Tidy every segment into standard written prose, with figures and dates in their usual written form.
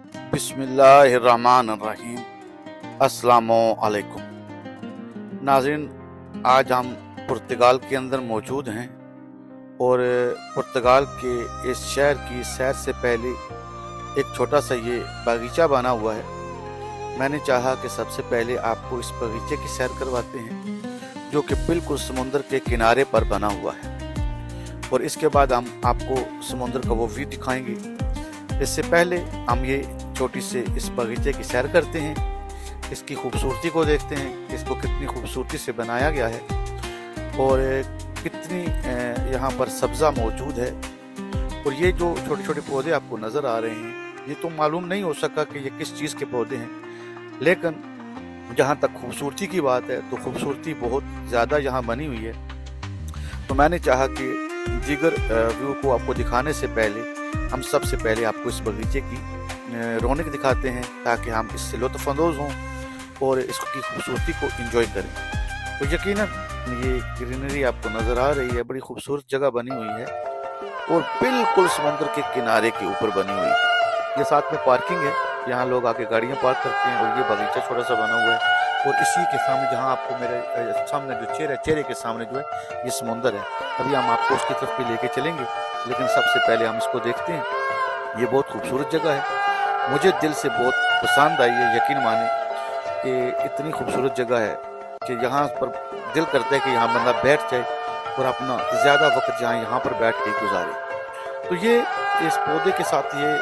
बिस्मिल्लाहिर्रहमानिर्रहीम। अस्सलामुअलैकुम नाज़रीन, आज हम पुर्तगाल के अंदर मौजूद हैं और पुर्तगाल के इस शहर की सैर से पहले एक छोटा सा ये बागीचा बना हुआ है। मैंने चाहा कि सबसे पहले आपको इस बगीचे की सैर करवाते हैं जो कि बिल्कुल समुंदर के किनारे पर बना हुआ है, और इसके बाद हम आपको समुंदर का वो व्यू दिखाएंगे। इससे पहले हम ये छोटी से इस बगीचे की सैर करते हैं, इसकी खूबसूरती को देखते हैं, इसको कितनी खूबसूरती से बनाया गया है और कितनी यहाँ पर सब्ज़ा मौजूद है। और ये जो छोटे छोटे पौधे आपको नज़र आ रहे हैं, ये तो मालूम नहीं हो सका कि ये किस चीज़ के पौधे हैं, लेकिन जहाँ तक खूबसूरती की बात है तो खूबसूरती बहुत ज़्यादा यहाँ बनी हुई है। तो मैंने चाहा कि दीगर व्यू को आपको दिखाने से पहले हम सबसे पहले आपको इस बगीचे की रौनक दिखाते हैं, ताकि हम इससे लुत्फ़अंदोज़ हों और इसकी खूबसूरती को एंजॉय करें। तो यकीनन ये ग्रीनरी आपको नज़र आ रही है, बड़ी खूबसूरत जगह बनी हुई है और बिल्कुल समुद्र के किनारे के ऊपर बनी हुई है। ये साथ में पार्किंग है, यहाँ लोग आके गाड़ियाँ पार्क करते हैं, और ये बगीचा छोटा सा बना हुआ है। और इसी के सामने जहाँ आपको मेरे सामने जो चेहरे के सामने जो है ये समुंदर है। अभी हम आपको उसकी तरफ भी लेके चलेंगे, लेकिन सबसे पहले हम इसको देखते हैं। ये बहुत खूबसूरत जगह है, मुझे दिल से बहुत पसंद आई है। यकीन माने कि इतनी खूबसूरत जगह है कि यहाँ पर दिल करता है कि यहाँ बंदा बैठ जाए और अपना ज़्यादा वक्त यहाँ पर बैठ के गुजारे। तो ये इस पौधे के साथ ये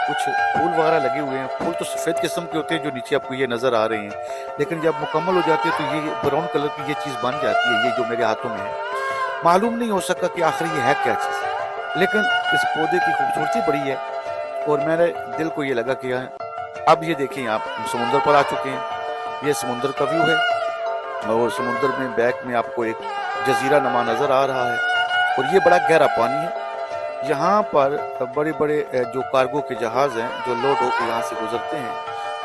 कुछ फूल वगैरह लगे हुए हैं। फूल तो सफ़ेद किस्म के होते हैं जो नीचे आपको ये नज़र आ रहे हैं, लेकिन जब मुकम्मल हो जाते हैं तो ये ब्राउन कलर की ये चीज़ बन जाती है। ये जो मेरे हाथों में है, मालूम नहीं हो सका कि आखिर ये है क्या चीज़, लेकिन इस पौधे की खूबसूरती बड़ी है और मेरे दिल को ये लगा कि अब ये देखिए आप समुंदर पर आ चुके हैं। ये समुंदर का व्यू है और समुंदर में बैक में आपको एक जजीरा नमा नज़र आ रहा है और ये बड़ा गहरा पानी है। यहाँ पर बड़े बड़े जो कार्गो के जहाज़ हैं जो लोड होकर यहाँ से गुजरते हैं,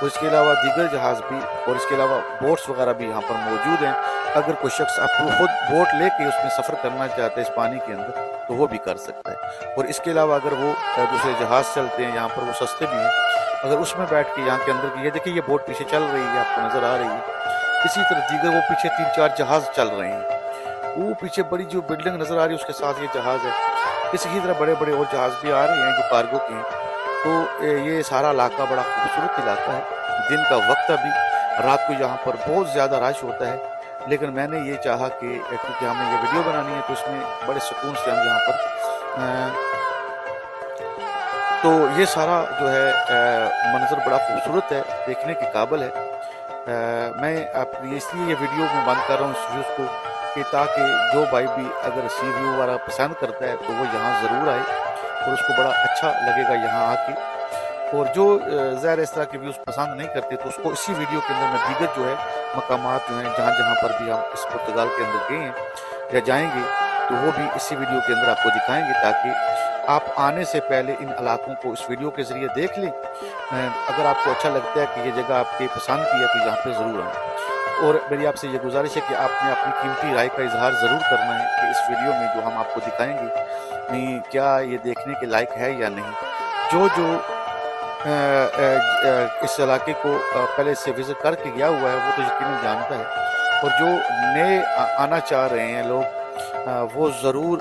और इसके अलावा दीगर जहाज़ भी और इसके अलावा बोट्स वगैरह भी यहाँ पर मौजूद हैं। अगर कोई शख्स आपको खुद बोट लेके उसमें सफ़र करना चाहता है इस पानी के अंदर तो वो भी कर सकता है। और इसके अलावा अगर वो दूसरे जहाज़ चलते हैं यहाँ पर, वो सस्ते भी हैं, अगर उसमें बैठ के यहाँ के अंदर की ये देखिए ये बोट पीछे चल रही है, आपको नज़र आ रही है। इसी तरह दीगर वो पीछे 3-4 जहाज़ चल रहे हैं, वो पीछे बड़ी जो बिल्डिंग नज़र आ रही है उसके साथ ये जहाज़ है। इसी तरह बड़े बड़े और जहाज़ भी आ रहे हैं जो कार्गो के हैं। तो ये सारा इलाका बड़ा खूबसूरत इलाका है। दिन का वक्त अभी, रात को यहाँ पर बहुत ज़्यादा रश होता है, लेकिन मैंने ये चाहा कि क्योंकि हमें ये वीडियो बनानी है तो इसमें बड़े सुकून से हम यहाँ पर तो ये सारा जो है मंजर बड़ा खूबसूरत है, देखने के काबिल है। मैं आप इसलिए ये वीडियो में बंद कर रहा हूँ इस व्यूज़ को कि ताकि जो भाई भी अगर सी व्यू वाला पसंद करता है तो वो यहाँ ज़रूर आए और उसको बड़ा अच्छा लगेगा यहाँ आके। और जो ज़ाहिर इस तरह के व्यूज़ पसंद नहीं करते तो उसको इसी वीडियो के अंदर मैं दीगर जो है मकामात जो हैं जहाँ जहाँ पर भी हम इस पुर्तगाल के अंदर गए हैं या जाएंगे तो वो भी इसी वीडियो के अंदर आपको दिखाएंगे, ताकि आप आने से पहले इन इलाकों को इस वीडियो के ज़रिए देख लें। अगर आपको अच्छा लगता है कि ये जगह आपके पसंद की है तो यहाँ पर ज़रूर आएँ। और मेरी आपसे ये गुजारिश है कि आपने अपनी कीमती राय का इजहार ज़रूर करना है कि इस वीडियो में जो हम आपको दिखाएंगे क्या ये देखने के लायक है या नहीं। जो इस इलाके को पहले से विज़िट करके गया हुआ है वो तो यकीनन जानता है, और जो नए आना चाह रहे हैं लोग वो ज़रूर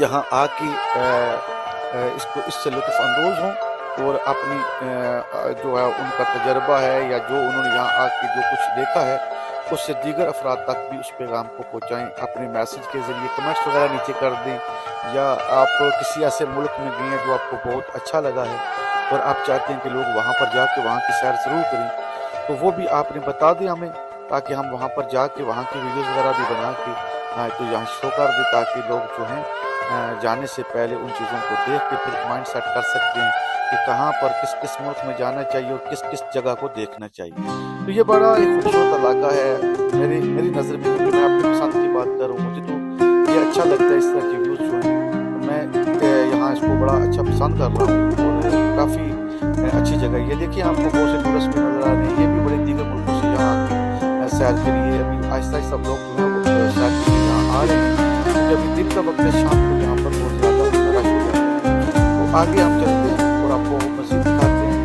यहाँ आके इससे लुत्फ़अंदोज़ हों और अपनी जो है उनका तजर्बा है या जो उन्होंने यहाँ आके जो कुछ देखा है उससे दीगर अफराद तक भी उस पैगाम को पहुँचाएँ। अपने मैसेज के ज़रिए कमेंट्स वगैरह नीचे कर दें, या आप किसी ऐसे मुल्क में गए हैं जो आपको बहुत अच्छा लगा है और आप चाहते हैं कि लोग वहाँ पर जाके वहाँ की सैर ज़रूर करें, तो वो भी आपने बता दें हमें, ताकि हम वहाँ पर जाके वहाँ की वीडियोज़ वगैरह भी बना के तो यहाँ शो कर दें, ताकि लोग जो हैं जाने से पहले उन चीज़ों को देख के फिर माइंड सेट कर सकते हैं कि कहाँ पर किस किस मुल्क में जाना चाहिए और किस किस जगह को देखना चाहिए। तो ये बड़ा एक खूबसूरत इलाका है मेरी नज़र में, क्योंकि मैं अपनी पसंद की बात कर रहा हूँ। मुझे तो ये अच्छा लगता है इस तरह के व्यूज़ जो हैं, मैं यहाँ इसको बड़ा अच्छा पसंद कर रहा हूँ और काफ़ी अच्छी जगह। ये देखिए आपको बहुत से टूरिस्ट भी नज़र आ रहे हैं, ये भी बड़े दीगर मुल्कों से यहाँ आके सैर के लिए अभी आहिस्ता आहिस्ता लोग जो है वो सैर के लिए यहाँ आ रहे हैं, क्योंकि अभी दिन का वक्त है, शाम को यहाँ पर बहुत ज़्यादा रश हो जाता है। तो आगे हम चलते हैं और आपको मस्जिद दिखाते हैं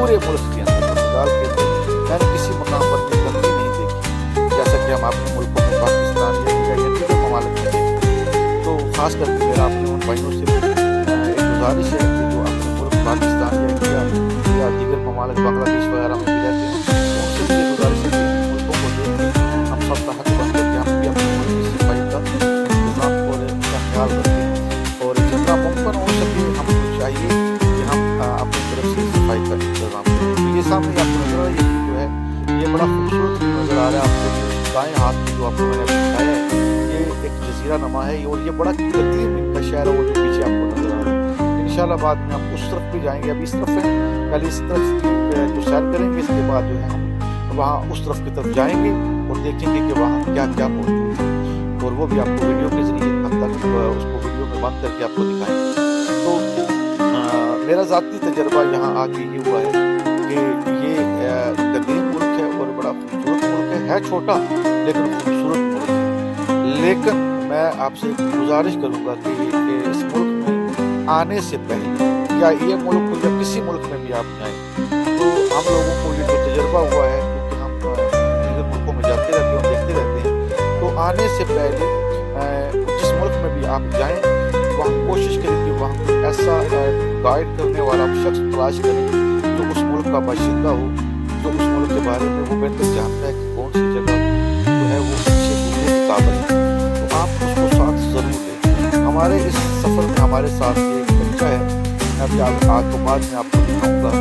پورے ملک کے اندر پرتگال کے اندر میں نے کسی مقام پر بھی گندگی نہیں دیکھی، جیسا کہ ہم اپنے ملکوں میں پاکستان یا انڈیا یا دیگر ممالک میں دیکھتے ہیں۔ تو خاص کر کے میرا اپنے ان بھائیوں سے ایک گزارش ہے کہ جو اپنے ملک پاکستان یا انڈیا یا دیگر ممالک بنگلہ دیش وغیرہ میں بھی رہتے ہیں، تو ان سے بھی یہ گزارش ہے کہ ان ملکوں کو دیکھ کے ہم سب کا حق بنتا ہے کہ ہم بھی اپنے ملک کی صفائی کا انتظام اور اس کا خیال رکھیں، اور جتنا ممکن ہو سکے ہم کو چاہیے کہ ہم اپنی طرف سے صفائی کا انتظام کریں۔ تو یہ سامنے آپ کو نظر آ رہا ہے، جو ہے یہ بڑا خوبصورت نظر آ رہا ہے آپ کو، دائیں ہاتھ میں جو آپ کو میں نے دکھایا ہے یہ ایک جزیرہ نما ہے، اور یہ بڑا قدیم ان کا شہر ہے وہ جو پیچھے آپ کو نظر آ رہا ہے۔ انشاءاللہ بعد میں ہم اس طرف بھی جائیں گے، ابھی اس طرف ہیں، پہلے اس طرف جو سیر کریں گے، اس کے بعد جو ہے ہم وہاں اس طرف کی طرف جائیں گے اور دیکھیں گے کہ وہاں کیا کیا موجود ہے، اور وہ بھی آپ کو ویڈیو کے ذریعے حد تک اس کو ویڈیو میں بند کر کے آپ کو دکھائیں گے۔ تو میرا ذاتی تجربہ یہاں آ کے یہ ہوا ہے کہ یہ قدیم ملک ہے اور بڑا خوبصورت ملک ہے چھوٹا لیکن خوبصورت ملک ہے، لیکن میں آپ سے گزارش کروں گا کہ اس ملک میں آنے سے پہلے یا یہ ملک یا کسی ملک میں بھی آپ جائیں تو ہم لوگوں کو یہ جو تجربہ ہوا ہے، کیونکہ ہم دیگر ملکوں میں جاتے رہتے ہیں اور دیکھتے رہتے ہیں، تو آنے سے پہلے جس ملک میں بھی آپ جائیں وہاں کوشش کریں کہ وہاں کوئی ایسا گائیڈ کرنے والا شخص تلاش کریں جو اس ملک کا باشندہ ہو، جو اس ملک کے بارے میں وہ بہتر جانتا ہے کہ کون سی جگہ جو ہے وہ اچھے گھومنے کے قابل ہے، تو آپ اس کو ساتھ ضرور لیں۔ ہمارے اس سفر میں ہمارے ساتھ یہ ایک بچہ ہے، میں ابھی آج کو بعد میں آپ کو دکھاؤں گا،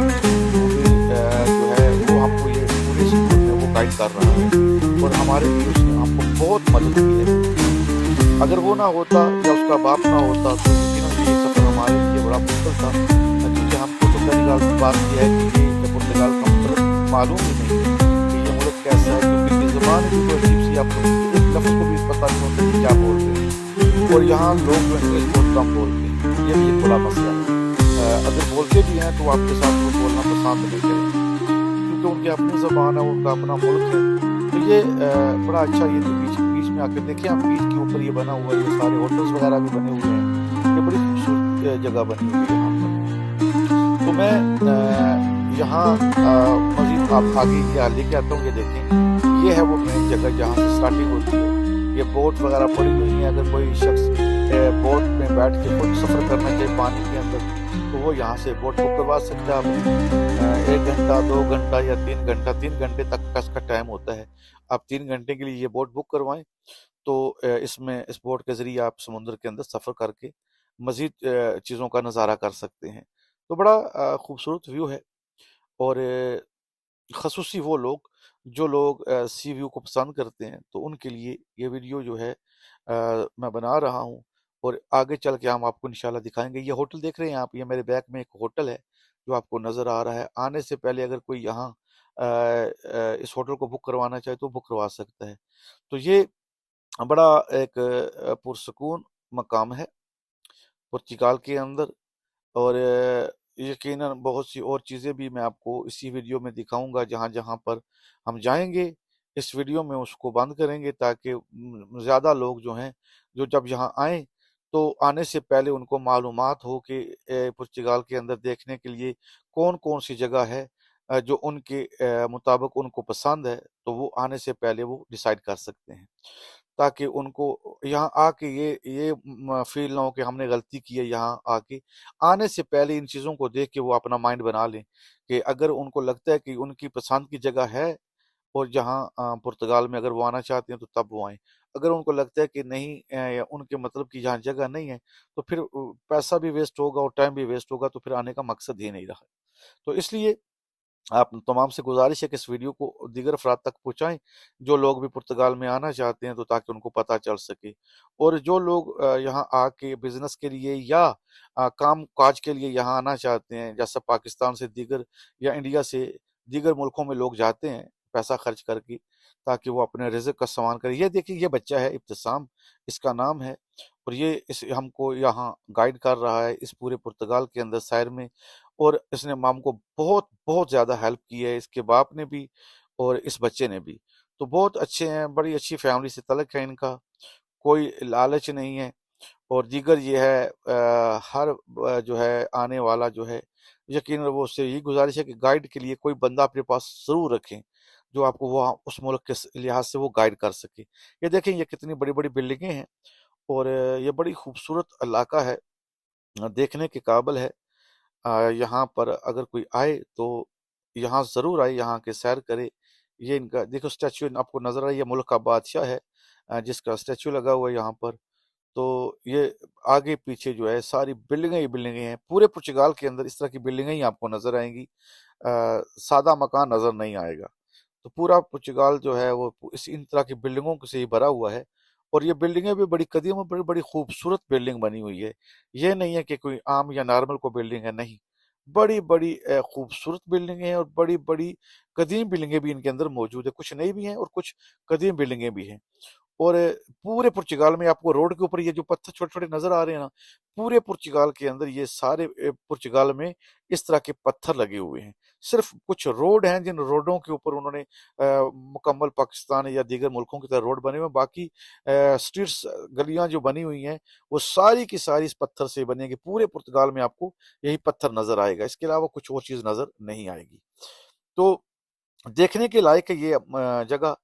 جو ہے وہ ہم کو یہ پورے سفر میں وہ گائیڈ کر رہا ہے، اور ہمارے لیے اس نے ہم کو بہت مدد کی ہے۔ اگر وہ نہ ہوتا یا اس کا باپ نہ ہوتا تو یقیناً یہ سفر ہمارے لیے بڑا مشکل تھا، کیونکہ ہم کو تو پہلی بات یہ ہے کہ یہ پرتگال کا مطلب معلوم ہی نہیں ہے کہ یہ ملک کیسا ہے، کیونکہ یہ زبان بھی کوئی عجیب سی، آپ کو ایک لفظ کو بھی پتہ نہیں ہوتا کہ کیا بول رہے ہیں، اور یہاں لوگ جو انگلش بہت کم بولتے ہیں، یہ بھی ایک بڑا مسئلہ ہے۔ اگر بولتے بھی ہیں تو آپ کے ساتھ وہ بولنا پسند نہیں کریں گے، کیونکہ ان کی اپنی زبان ہے، ان کا اپنا ملک ہے۔ تو یہ بڑا اچھا، یہ جو بیچ میں آ کے دیکھیں آپ، بیچ کے اوپر یہ بنا ہوا ہے، یہ سارے ہوٹلز وغیرہ بھی بنے ہوئے ہیں، یہ بڑی خوبصورت جگہ بنی ہوئی ہے یہاں پر۔ تو میں یہاں مزید آپ آگے یہ لے کے آتا ہوں، یہ دیکھیں یہ ہے وہ مین جگہ جہاں سے سٹارٹنگ ہوتی ہے، یہ بوٹ وغیرہ پڑی ہوئی ہیں، اگر کوئی شخص بوٹ میں بیٹھ کے خود سفر کرنا چاہے پانی کے اندر تو وہ یہاں سے بوٹ بک کروا سکتا ہے آپ، 1 گھنٹہ 2 گھنٹہ یا 3 گھنٹہ، 3 گھنٹے تک کا اس کا ٹائم ہوتا ہے، آپ 3 گھنٹے کے لیے یہ بوٹ بک کروائیں تو اس میں اس بوٹ کے ذریعے آپ سمندر کے اندر سفر کر کے مزید چیزوں کا نظارہ کر سکتے ہیں۔ تو بڑا خوبصورت ویو ہے، اور خصوصی وہ لوگ جو لوگ سی ویو کو پسند کرتے ہیں تو ان کے لیے یہ ویڈیو جو ہے میں بنا رہا ہوں، اور آگے چل کے ہم آپ کو انشاءاللہ دکھائیں گے۔ یہ ہوٹل دیکھ رہے ہیں آپ، یہ میرے بیک میں ایک ہوٹل ہے جو آپ کو نظر آ رہا ہے۔ آنے سے پہلے اگر کوئی یہاں اس ہوٹل کو بک کروانا چاہے تو بک کروا سکتا ہے۔ تو یہ بڑا ایک پرسکون مقام ہے پرتگال کے اندر، اور یقیناً بہت سی اور چیزیں بھی میں آپ کو اسی ویڈیو میں دکھاؤں گا، جہاں جہاں پر ہم جائیں گے اس ویڈیو میں اس کو بند کریں گے تاکہ زیادہ لوگ جو ہیں جو جب یہاں آئیں تو آنے سے پہلے ان کو معلومات ہو کہ پرتگال کے اندر دیکھنے کے لیے کون کون سی جگہ ہے جو ان کے مطابق ان کو پسند ہے، تو وہ آنے سے پہلے وہ ڈیسائیڈ کر سکتے ہیں، تاکہ ان کو یہاں آ کے یہ فیل نہ ہو کہ ہم نے غلطی کی ہے۔ یہاں آ کے آنے سے پہلے ان چیزوں کو دیکھ کے وہ اپنا مائنڈ بنا لیں کہ اگر ان کو لگتا ہے کہ ان کی پسند کی جگہ ہے اور جہاں پرتگال میں اگر وہ آنا چاہتے ہیں تو تب وہ آئیں، اگر ان کو لگتا ہے کہ نہیں ان کے مطلب کی جہاں جگہ نہیں ہے تو پھر پیسہ بھی ویسٹ ہوگا اور ٹائم بھی ویسٹ ہوگا، تو پھر آنے کا مقصد ہی نہیں رہا۔ تو اس لیے آپ تمام سے گزارش ہے کہ اس ویڈیو کو دیگر افراد تک پہنچائیں جو لوگ بھی پرتگال میں آنا چاہتے ہیں، تو تاکہ ان کو پتہ چل سکے، اور جو لوگ یہاں آ کے بزنس کے لیے یا کام کاج کے لیے یہاں آنا چاہتے ہیں، جیسا پاکستان سے دیگر یا انڈیا سے دیگر ملکوں میں لوگ جاتے ہیں پیسہ خرچ کر کے تاکہ وہ اپنے رزق کا سامان کریں۔ یہ دیکھیں، یہ بچہ ہے ابتسام، اس کا نام ہے، اور یہ ہم کو یہاں گائیڈ کر رہا ہے اس پورے پرتگال کے اندر سیر میں، اور اس نے ہم کو بہت بہت زیادہ ہیلپ کی ہے، اس کے باپ نے بھی اور اس بچے نے بھی۔ تو بہت اچھے ہیں، بڑی اچھی فیملی سے تعلق ہے ان کا، کوئی لالچ نہیں ہے، اور دیگر یہ ہے ہر جو ہے آنے والا جو ہے यकीनन वो उससे यही गुजारिश है कि गाइड के लिए कोई बंदा अपने पास ज़रूर रखें, जो आपको वहाँ उस मुल्क के लिहाज से वो गाइड कर सके। ये देखें, ये कितनी बड़ी-बड़ी बिल्डिंगें हैं और ये बड़ी खूबसूरत इलाका है, देखने के काबिल है। यहाँ पर अगर कोई आए तो यहाँ ज़रूर आए, यहाँ के सैर करे। ये इनका देखो स्टैच्यू आपको नज़र आ, ये मुल्क का बादशाह है जिसका स्टैच्यू लगा हुआ है यहाँ पर। तो ये आगे पीछे जो है सारी बिल्डिंगें ही बिल्डिंगें हैं। पूरे पुर्तगाल के अंदर इस तरह की बिल्डिंगें ही आपको नज़र आएंगी, सादा मकान नज़र नहीं आएगा। तो पूरा पुर्तगाल जो है वो इस इन तरह की बिल्डिंगों से ही भरा हुआ है। और ये बिल्डिंगें भी बड़ी कदीम और बड़ी बड़ी खूबसूरत बिल्डिंग बनी हुई है। ये नहीं है कि कोई आम या नॉर्मल को बिल्डिंग है, नहीं, बड़ी बड़ी खूबसूरत बिल्डिंगें हैं और बड़ी बड़ी कदीम बिल्डिंगें भी इनके अंदर मौजूद है। कुछ नई भी हैं और कुछ कदीम बिल्डिंगें भी हैं। और पूरे पुर्तगाल में आपको रोड के ऊपर ये जो पत्थर छोटे छोटे नजर आ रहे हैं ना, पूरे पुर्तगाल के अंदर ये सारे पुर्तगाल में इस तरह के पत्थर लगे हुए हैं। सिर्फ कुछ रोड हैं जिन रोडों के ऊपर उन्होंने मुकम्मल पाकिस्तान या दीगर मुल्कों की तरह रोड बने हुए हैं। बाकी स्ट्रीट्स, गलियां जो बनी हुई हैं, वो सारी की सारी इस पत्थर से बनेगी। पूरे पुर्तगाल में आपको यही पत्थर नजर आएगा, इसके अलावा कुछ और चीज नजर नहीं आएगी। तो देखने के लायक है ये जगह।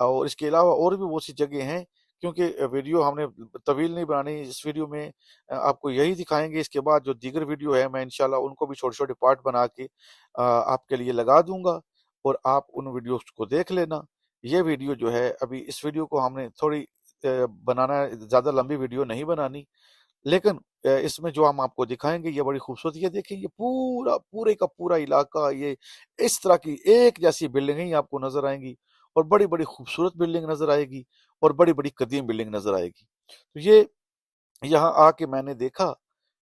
और इसके अलावा और भी बहुत सी जगह हैं, क्योंकि वीडियो हमने तवील नहीं बनानी। इस वीडियो में आपको यही दिखाएंगे। इसके बाद जो दीगर वीडियो है मैं इंशाल्लाह उनको भी छोटे छोटे पार्ट बना के आपके लिए लगा दूंगा और आप उन वीडियोस को देख लेना। ये वीडियो जो है, अभी इस वीडियो को हमने थोड़ी बनाना, ज़्यादा लंबी वीडियो नहीं बनानी, लेकिन इसमें जो हम आपको दिखाएंगे ये बड़ी खूबसूरत, ये देखें, ये पूरा पूरे का पूरा इलाका, ये इस तरह की एक जैसी बिल्डिंगें ही आपको नजर आएंगी और बड़ी बड़ी खूबसूरत बिल्डिंग नजर आएगी और बड़ी बड़ी कदीम बिल्डिंग नजर आएगी। तो ये यहाँ आके मैंने देखा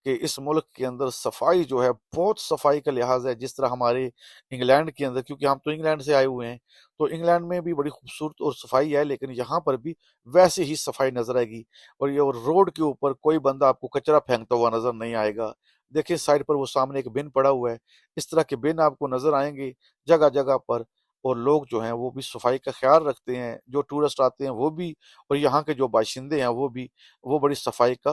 कि इस मुल्क के अंदर सफाई जो है, बहुत सफाई का लिहाज है। जिस तरह हमारे इंग्लैंड के अंदर, क्योंकि हम तो इंग्लैंड से आए हुए हैं, तो इंग्लैंड में भी बड़ी खूबसूरत और सफाई है, लेकिन यहाँ पर भी वैसे ही सफाई नजर आएगी। और ये और रोड के ऊपर कोई बंदा आपको कचरा फेंकता हुआ नजर नहीं आएगा। देखिए साइड पर वो सामने एक बिन पड़ा हुआ है, इस तरह के बिन आपको नजर आएंगे जगह जगह पर। और लोग जो हैं वो भी सफाई का ख्याल रखते हैं, जो टूरिस्ट आते हैं वो भी, और यहाँ के जो बाशिंदे हैं वो भी, वो बड़ी सफाई का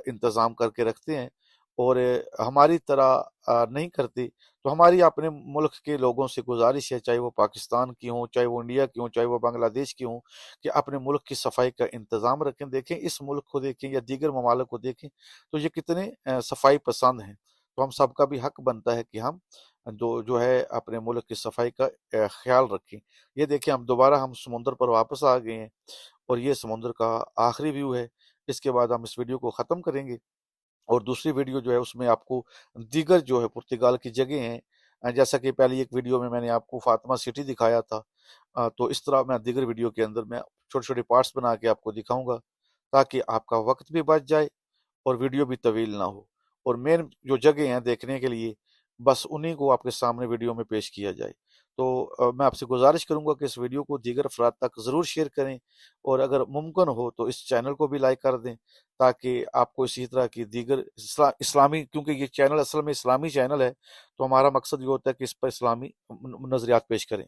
इंतज़ाम करके रखते हैं। और हमारी तरह नहीं करते। तो हमारी अपने मुल्क के लोगों से गुजारिश है, चाहे वो पाकिस्तान की हों, चाहे वो इंडिया की हों, चाहे वो बांग्लादेश की हों, कि अपने मुल्क की सफाई का इंतज़ाम रखें। देखें इस मुल्क को, देखें या दीगर ममालिक को देखें, तो ये कितने सफाई पसंद हैं। तो हम सबका भी हक बनता है कि हम जो है अपने मुल्क की सफाई का ख्याल रखें। ये देखिए, हम समुंदर पर वापस आ गए हैं और ये समुंदर का आखिरी व्यू है। इसके बाद हम इस वीडियो को ख़त्म करेंगे और दूसरी वीडियो जो है उसमें आपको दीगर जो है पुर्तगाल की जगह हैं, जैसा कि पहले एक वीडियो में मैंने आपको फातिमा सिटी दिखाया था, तो इस तरह मैं दीगर वीडियो के अंदर मैं छोटे छोटे पार्ट्स बना के आपको दिखाऊंगा, ताकि आपका वक्त भी बच जाए और वीडियो भी तवील ना हो। और मेन जो जगह हैं देखने के लिए, बस उन्हीं को आपके सामने वीडियो में पेश किया जाए। तो मैं आपसे गुजारिश करूंगा कि इस वीडियो को दीगर अफराद तक ज़रूर शेयर करें, और अगर मुमकिन हो तो इस चैनल को भी लाइक कर दें, ताकि आपको इसी तरह की दीगर इस्लामी, क्योंकि ये चैनल असल में इस्लामी चैनल है, तो हमारा मकसद ये होता है कि इस पर इस्लामी नज़रियात पेश करें।